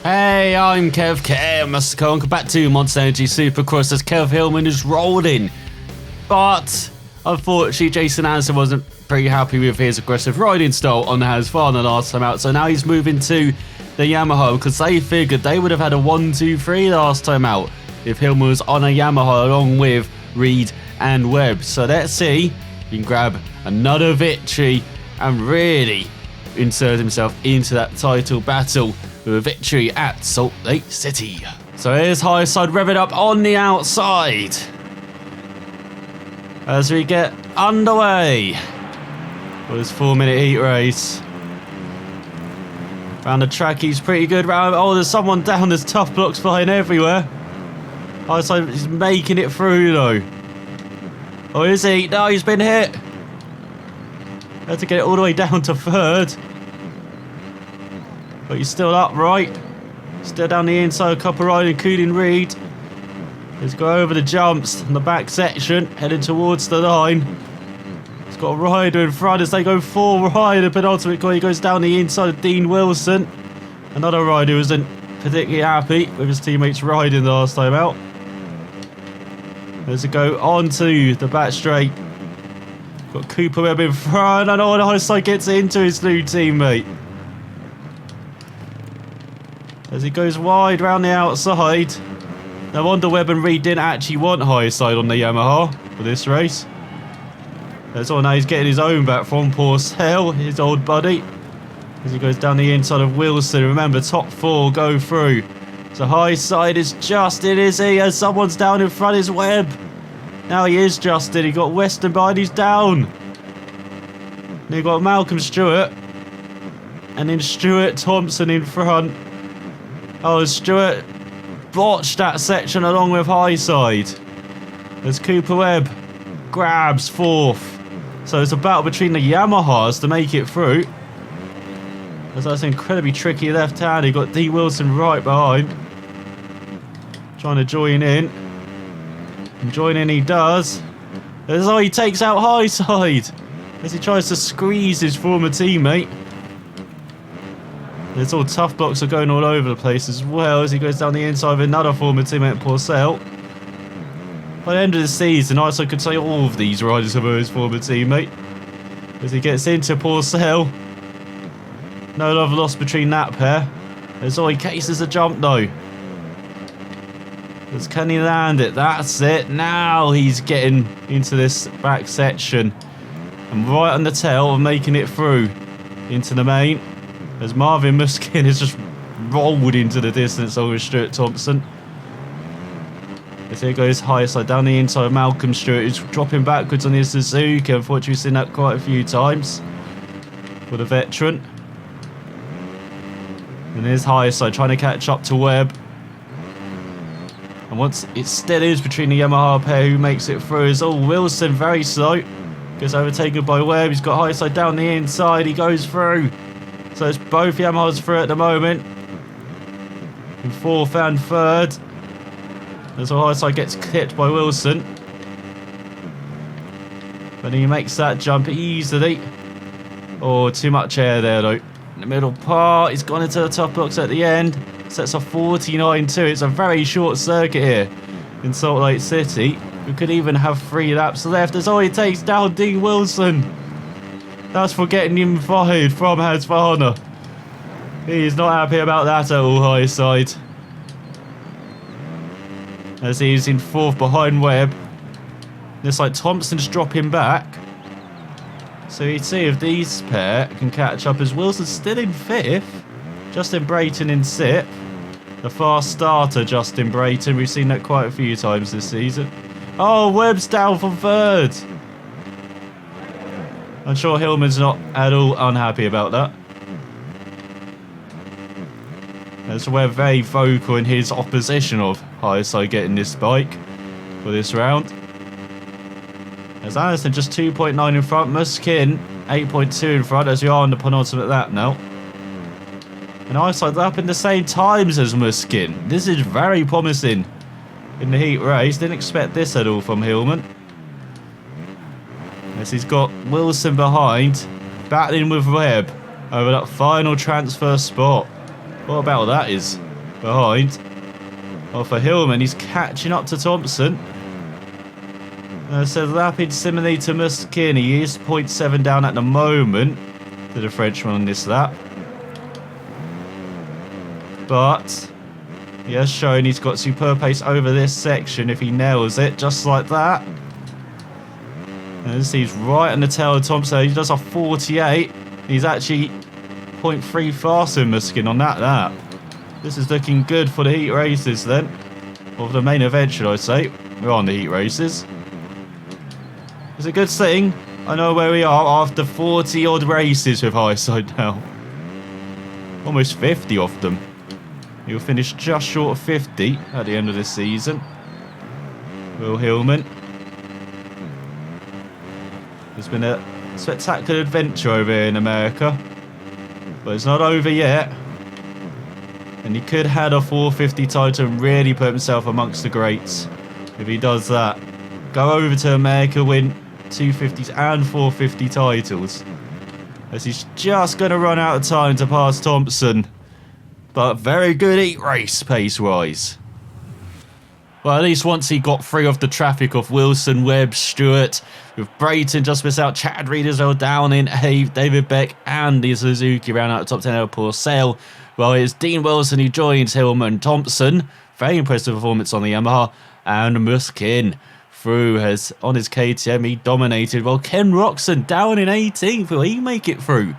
Hey, I'm ElusiveKev, Mr. Welcome back to Monster Energy Supercross as Kev Hillman is rolling. But unfortunately, Jason Anderson wasn't pretty happy with his aggressive riding style on Husqvarna last time out, so now he's moving to the Yamaha because they figured they would have had a 1-2-3 last time out if Hillman was on a Yamaha along with Reed and Webb. So let's see if he can grab another victory and really insert himself into that title battle with a victory at Salt Lake City. So here's Highside revving up on the outside as we get underway for this 4-minute heat race. Round the track he's pretty good. Round, oh, there's someone down. There's tough blocks flying everywhere. Highside is making it through though. Oh, is he? No, he's been hit. Had to get it all the way down to third. But he's still upright. Still down the inside, a couple riding, including Reed. He's got over the jumps in the back section, heading towards the line. He's got a rider in front as they go full rider. Penultimate guy, he goes down the inside of Dean Wilson. Another rider who isn't particularly happy with his teammates riding the last time out. As they go onto the back straight. Got Cooper Webb in front, and on the high side gets into his new teammate. As he goes wide round the outside. No wonder Webb and Reed didn't actually want high side on the Yamaha for this race. That's all, now he's getting his own back from Porcel, his old buddy. As he goes down the inside of Wilson. Remember, top 4 go through. So high side is Justin, is he? As someone's down in front is Webb. Now he is Justin. He got Weston behind, he's down. And he got Malcolm Stewart. And then Stuart Thompson in front. Oh, Stewart botched that section along with Highside. As Cooper Webb grabs 4th. So it's a battle between the Yamahas to make it through. As that's incredibly tricky left hand. He got D Wilson right behind. Trying to join in. And join in he does. As he takes out Highside. As he tries to squeeze his former teammate. There's all tough blocks are going all over the place as well as he goes down the inside of another former teammate, Porcel. By the end of the season, I could say all of these riders are his former teammate. As he gets into Porcel. No love lost between that pair. As he cases a jump though. As can he land it? That's it. Now he's getting into this back section. And right on the tail of making it through into the main. As Marvin Muskin has just rolled into the distance over Stuart Thompson. As here goes Highside down the inside of Malcolm Stewart, who's dropping backwards on his Suzuki. Unfortunately, we've seen that quite a few times for the veteran. And here's Highside trying to catch up to Webb. And once it still is between the Yamaha pair who makes it through, is Wilson very slow. Gets overtaken by Webb. He's got Highside down the inside. He goes through. So it's both Yamahas through at the moment. In 4th and 3rd. As the high side gets hit by Wilson. But he makes that jump easily. Oh, too much air there though. In the middle part, he's gone into the top blocks at the end. Sets off 49.2. It's a very short circuit here in Salt Lake City. We could even have 3 laps left. As all he takes down Dean Wilson. That's for getting him fired from Husqvarna. He's not happy about that at all, Highside. As he's in 4th behind Webb. Looks like Thompson's dropping back. So you'd see if these pair can catch up as Wilson's still in 5th. Justin Brayton in 6th. The fast starter, Justin Brayton. We've seen that quite a few times this season. Oh, Webb's down from 3rd. I'm sure Hillman's not at all unhappy about that. As we're very vocal in his opposition of Highside getting this bike for this round. As Anderson just 2.9 in front, Muskin 8.2 in front as we are on the penultimate lap now. And Highside's up in the same times as Muskin. This is very promising in the heat race. Didn't expect this at all from Hillman. As he's got Wilson behind, battling with Webb over that final transfer spot. What about that is behind. Well, for Hillman, he's catching up to Thompson. So rapid similarly to Muskin. He is 0.7 down at the moment to the Frenchman on this lap. But he has shown he's got superb pace over this section if he nails it, just like that. And he's right on the tail of Thompson. He does a 48. He's actually 0.3 faster than Muskin on that lap. This is looking good for the heat races then. Or the main event, should I say. We're on the heat races. It's a good thing. I know where we are after 40 odd races with Highside now. Almost 50 of them. He'll finish just short of 50 at the end of this season. Will Hillman. It's been a spectacular adventure over here in America. But it's not over yet. And he could have a 450 title and really put himself amongst the greats. If he does that. Go over to America, win 250s and 450 titles. As he's just going to run out of time to pass Thompson. But very good heat race pace-wise. Well, at least once he got free of the traffic of Wilson, Webb, Stewart, with Brayton just missed out, Chad Reed as well, Downing, Have, David Beck, and the Suzuki round out the top 10 out of Purcell. Well, it's Dean Wilson who joins Hillman Thompson. Very impressive performance on the Yamaha. And Muskin through has on his KTM, he dominated. Well, Ken Roxon down in 18th. Will he make it through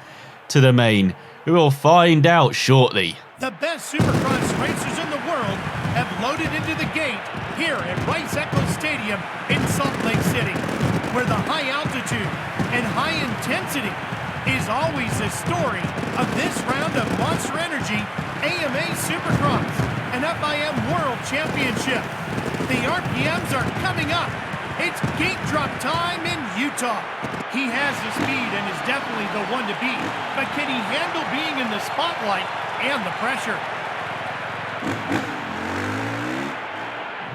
to the main? We will find out shortly. The best Supercross racers in the world have loaded into the gate here at Rice Eccles Stadium in Salt Lake City, where the high altitude and high intensity is always the story of this round of Monster Energy AMA Supercross and FIM World Championship. The RPMs are coming up. It's gate drop time in Utah. He has the speed and is definitely the one to beat, but can he handle being in the spotlight and the pressure?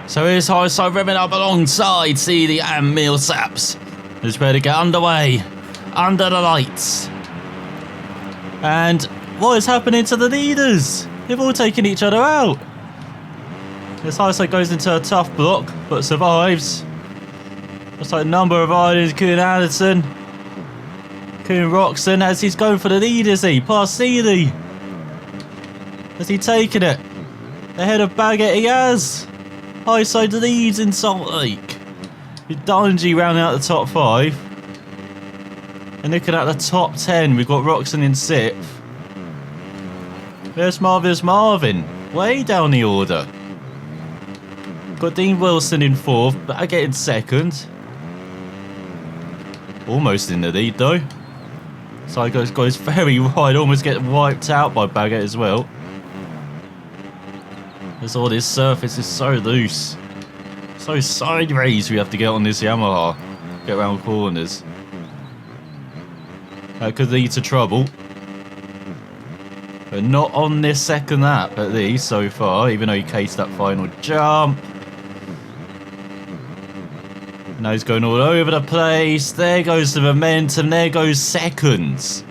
So here's Highside revving up alongside CD and Millsaps. Just ready to get underway, under the lights. And what is happening to the leaders? They've all taken each other out. This Highside goes into a tough block, but survives. Just like a number of riders, Kuhn Anderson, Kuhn Roxon, as he's going for the lead, is he? Past Seeley. Has he taken it? Ahead of Baggett, he has. Highside leads in Salt Lake. With Dungy rounding out the top 5. And looking at the top 10, we've got Roxon in 6th. There's Marvelous Marvin, way down the order. Got Dean Wilson in 4th, Baggett in 2nd. Almost in the lead though. Psycho's got his very wide, almost get wiped out by Baggett as well. As all this surface is so loose. So sideways we have to get on this Yamaha. Get around corners. That could lead to trouble. But not on this second lap at least so far, even though he cased that final jump. Now he's going all over the place. There goes the momentum. There goes seconds.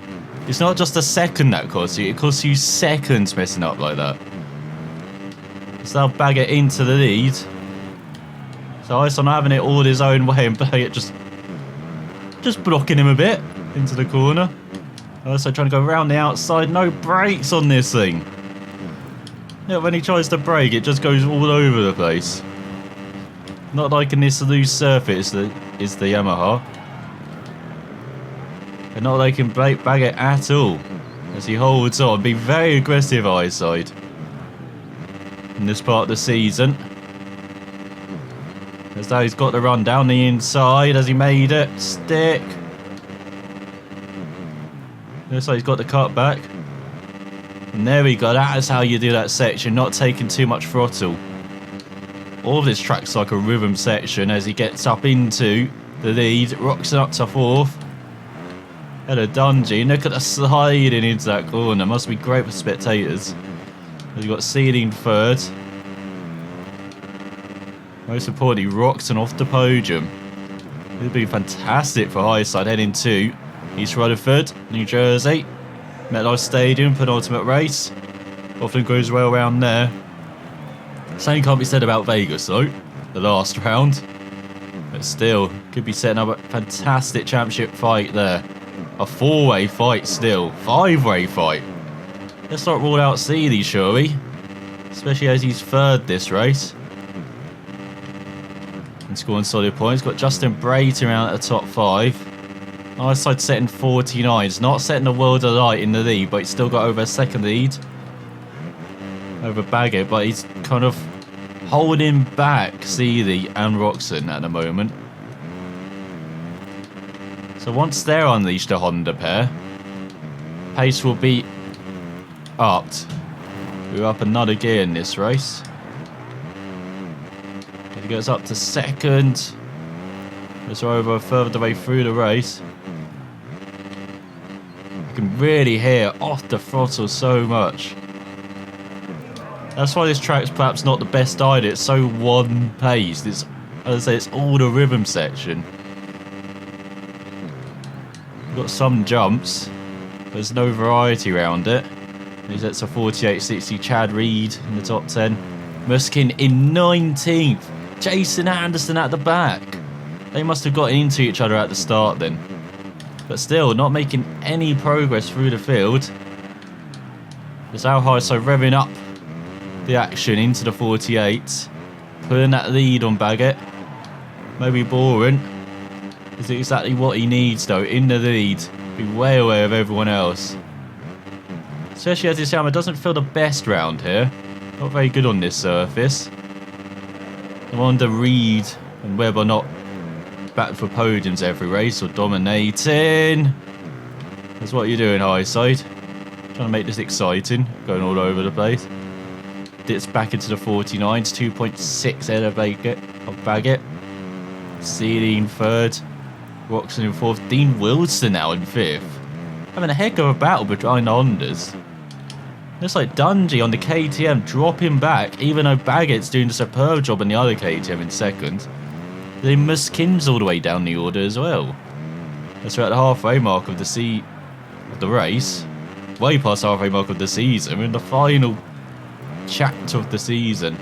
It's not just a second that costs you. It costs you seconds messing up like that. So they'll bag it into the lead. So Ison having it all his own way and Baggett just blocking him a bit into the corner. Also trying to go around the outside. No brakes on this thing. Yeah, when he tries to brake, it just goes all over the place. Not like in this loose surface that is the Yamaha. And not like in Baggett at all. As he holds on, be very aggressive eyesight in this part of the season. As though he's got to run down the inside as he made it. Stick. Looks like he's got the cut back. And there we go, that is how you do that section, not taking too much throttle. All of this track's like a rhythm section as he gets up into the lead, rocks it up to 4th. Hello Dungy, look at the sliding into that corner, must be great for spectators. You've got Sealing 3rd. Most importantly, Roxon off the podium. It would be fantastic for Highside heading to East Rutherford, New Jersey. MetLife Stadium, penultimate race. Often goes well around there. Same can't be said about Vegas though, the last round. But still, could be setting up a fantastic championship fight there. A 4-way fight still, 5-way fight. Let's not rule out Seeley, shall we? Especially as he's third this race. And scoring solid points. Got Justin Brayton around at the top 5. Nice side setting 49. It's not setting the world alight in the lead, but he's still got over a second lead over Baggett, but he's kind of holding back Seeley and Roxon at the moment. So once they're unleashed, the Honda pair, pace will be upped. We're up another gear in this race. He goes up to second. As we're over a further the way through the race. You can really hear off the throttle so much. That's why this track's perhaps not the best idea. It's so one-paced. It's, as I say, it's all the rhythm section. We've got some jumps. There's no variety around it. That's a 48.60. Chad Reed in the top 10. Muskin in 19th. Jason Anderson at the back. They must have gotten into each other at the start then. But still, not making any progress through the field. It's Al Hyso revving up the action into the 48. Putting that lead on Baggett. Maybe boring. Is exactly what he needs though, in the lead. Be way away of everyone else. Especially as this Yamaha doesn't feel the best round here. Not very good on this surface. I wonder Reed and Webber not back for podiums every race or dominating. That's what you're doing, high side. Trying to make this exciting. Going all over the place. Dips back into the 49s. 2.6 ahead of Baggett. Seeley in third. Roxon in fourth. Dean Wilson now in fifth. Having a heck of a battle behind the Hondas. Looks like Dungey on the KTM dropping back, even though Baggett's doing a superb job on the other KTM in second. Then Muskins all the way down the order as well. That's at the halfway mark of the race. Way past the halfway mark of the season. We're in the final chapter of the season.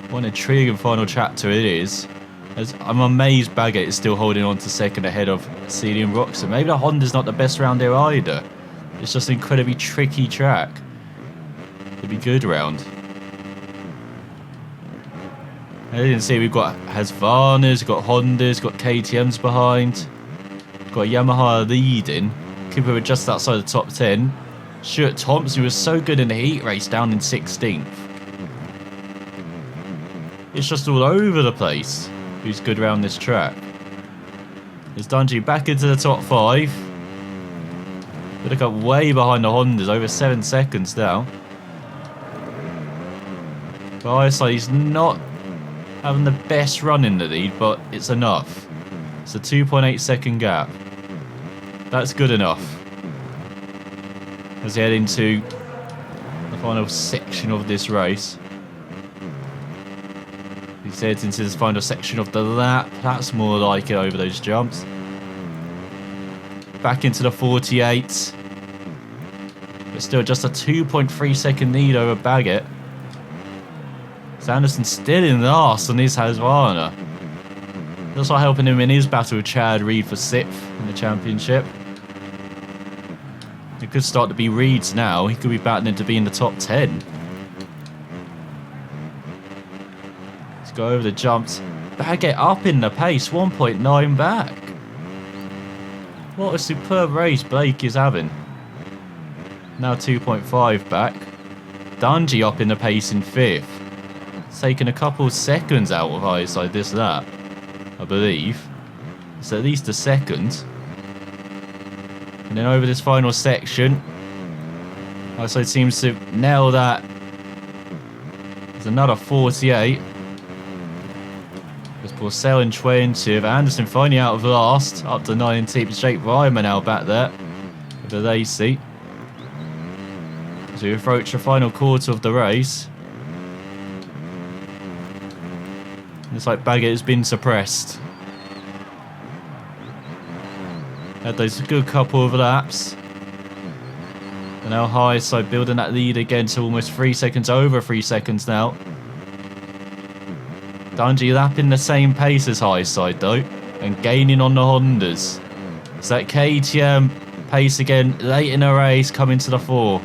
What an intriguing final chapter it is. As I'm amazed Baggett is still holding on to second ahead of Seeley and Roxon. Maybe the Honda's not the best round here either. It's just an incredibly tricky track. It'd be good round. I didn't see we've got Husqvarna's, got Honda's, got KTM's behind. Got Yamaha leading. Cooper were just outside the top 10. Stuart Thompson was so good in the heat race down in 16th. It's just all over the place who's good around this track. There's Dungey back into the top 5. We look up way behind the Hondas, over 7 seconds now. But ISI, he's not having the best run in the lead, but it's enough. It's a 2.8 second gap. That's good enough. As we head into the final section of this race. He heads into this final section of the lap. That's more like it over those jumps. Back into the 48. But still just a 2.3 second lead over Baggett. Sanderson still in last on his Husqvarna. That's not helping him in his battle with Chad Reed for 6th in the championship. It could start to be Reed's now. He could be battling to be in the top 10. Let's go over the jumps. Baggett up in the pace, 1.9 back. What a superb race Blake is having. Now 2.5 back. Dungey up in the pace in 5th. It's taken a couple seconds out of ISI this lap, I believe. It's at least a second. And then over this final section, ISI seems to nail that. There's another 48. There's Porcel in 20th. Anderson finally out of last, up to 19th. Jake Ryman now back there with the Lacey. As we approach the final quarter of the race. Looks like Baggett has been suppressed. Had those good couple of laps. And now high, so building that lead again to almost 3 seconds, over 3 seconds now. Dungey lapping the same pace as Highside though, and gaining on the Hondas. So that KTM pace again late in the race coming to the fore.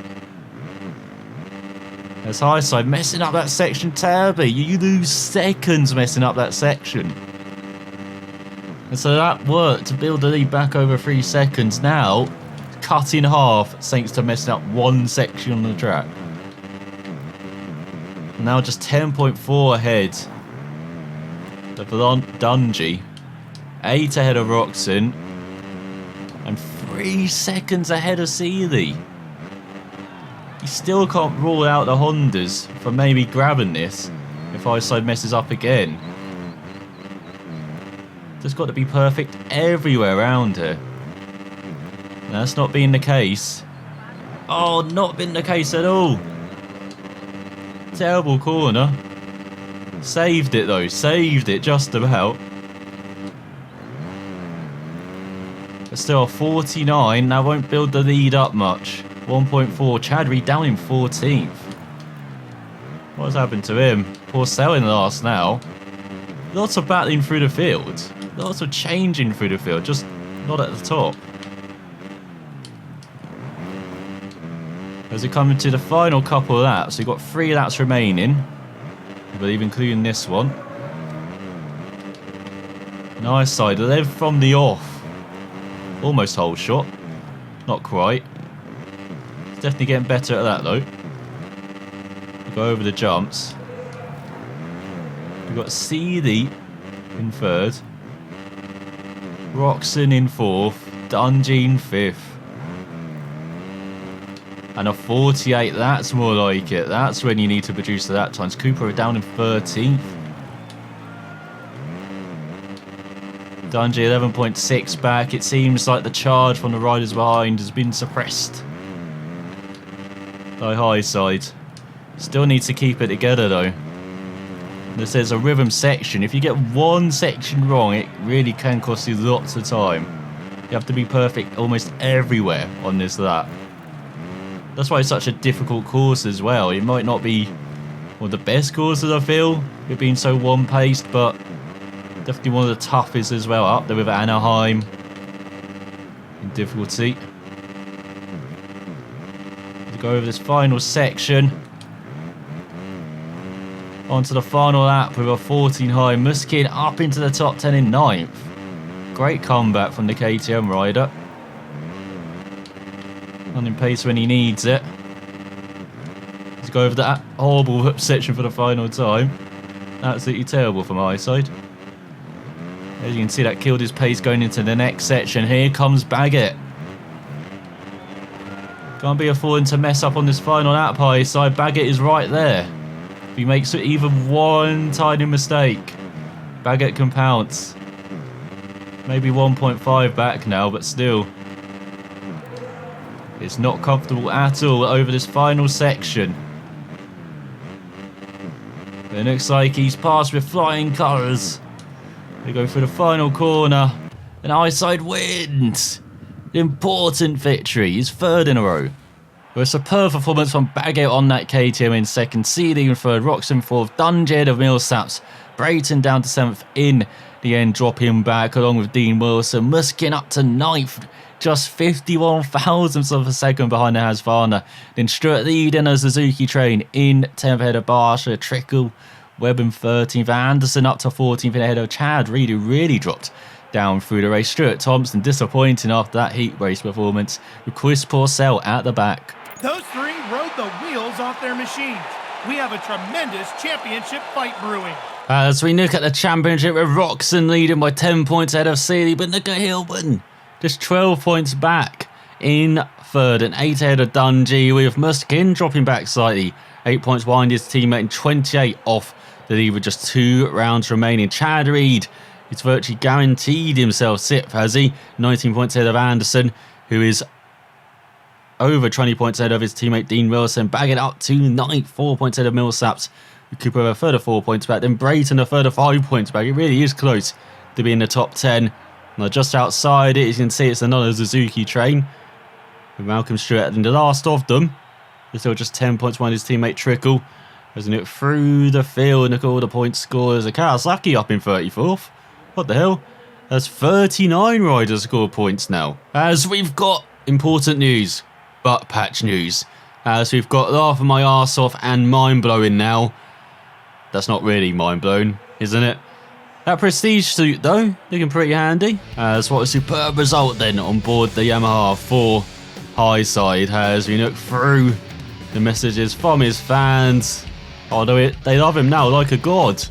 As Highside messing up that section terribly. You lose seconds messing up that section. And so that worked to build the lead back over 3 seconds. Now, cut in half thanks to messing up one section on the track. Now just 10.4 ahead of Dungey. 8 ahead of Roxon. And 3 seconds ahead of Seeley. You still can't rule out the Hondas from maybe grabbing this if Highside messes up again. Just got to be perfect everywhere around her. And that's not been the case. Oh, not been the case at all. Terrible corner. Saved it though, saved it just about. But still 49, that won't build the lead up much. 1.4, Chad Reed down in 14th. What's happened to him? Porcel in last now. Lots of battling through the field. Lots of changing through the field, just not at the top. As we come into the final couple of laps, we've got 3 laps remaining. I believe including this one. Nice side, led from the off. Almost whole shot. Not quite. Definitely getting better at that though. We go over the jumps. We've got Seeley in 3rd. Roxon in 4th. Dungey in 5th. And a 48, that's more like it. That's when you need to produce at that times. Cooper down in 13th. Dungey 11.6 back. It seems like the charge from the riders behind has been suppressed by Highside. Still needs to keep it together though. This is a rhythm section. If you get one section wrong, it really can cost you lots of time. You have to be perfect almost everywhere on this lap. That's why it's such a difficult course as well. It might not be one of the best courses I feel, it being so one-paced, but definitely one of the toughest as well. Up there with Anaheim in difficulty. Go over this final section. Onto the final lap with a 14 high. Muskin up into the top 10 in 9th. Great comeback from the KTM rider. Running pace when he needs it. Let's go over that horrible whip section for the final time. Absolutely terrible from my side. As you can see, that killed his pace going into the next section. Here comes Baggett. Can't be affording to mess up on this final lap, high side. Baggett is right there. If he makes even one tiny mistake, Baggett can pounce. Maybe 1.5 back now, but still. It's not comfortable at all over this final section. It looks like he's passed with flying colours. They go through the final corner. And Highside wins. Important victory. He's 3rd in a row. With a superb performance from Baggett on that KTM in 2nd. Seeley in 3rd. Roxon 4th. Dungey of Millsaps. Brayton down to 7th in the end. Dropping back along with Dean Wilson. Muskin up to 9th. Just 51 thousandths of a second behind the Husqvarna. Then Stewart leading a Suzuki train in 10th ahead of Barsha. Trickle. Webb in 13th. Anderson up to 14th ahead of Chad Reed, who really dropped down through the race. Stuart Thompson disappointing after that heat race performance, with Chris Porcel at the back. Those 3 rode the wheels off their machines. We have a tremendous championship fight brewing. As we look at the championship with Roxon leading by 10 points ahead of Seeley, but look at Hilburn, just 12 points back in 3rd and 8 ahead of Dungey, with Muskin dropping back slightly, 8 points behind his teammate and 28 off the lead with just 2 rounds remaining. Chad Reed, he's virtually guaranteed himself 6th, has he? 19 points ahead of Anderson, who is over 20 points ahead of his teammate Dean Wilson. Baggett up to 9th, 4 points ahead of Millsaps. Cooper a further 4 points back. Then Brayton a further 5 points back. It really is close to be in the top 10. Now just outside it, you can see it's another Suzuki train with Malcolm Stewart in the last of them. There's still just 10 points behind his teammate Trickle. As we look through the field and look at all the points scored, as a Kawasaki up in 34th. What the hell? There's 39 riders scored points now. As we've got important news, butt patch news. As we've got laughing my arse off and mind blowing now. That's not really mind blown, isn't it? That prestige suit though, looking pretty handy. As what a superb result then on board the Yamaha for high side. As we look through the messages from his fans. Although they love him now like a god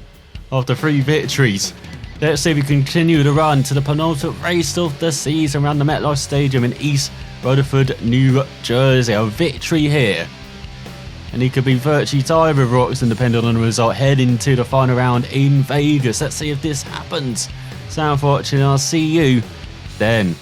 after 3 victories. Let's see if we continue the run to the penultimate race of the season around the MetLife Stadium in East Rutherford, New Jersey. A victory here. And he could be virtually tied with Roczen depending on the result heading to the final round in Vegas. Let's see if this happens. Sound for watching. I'll see you then.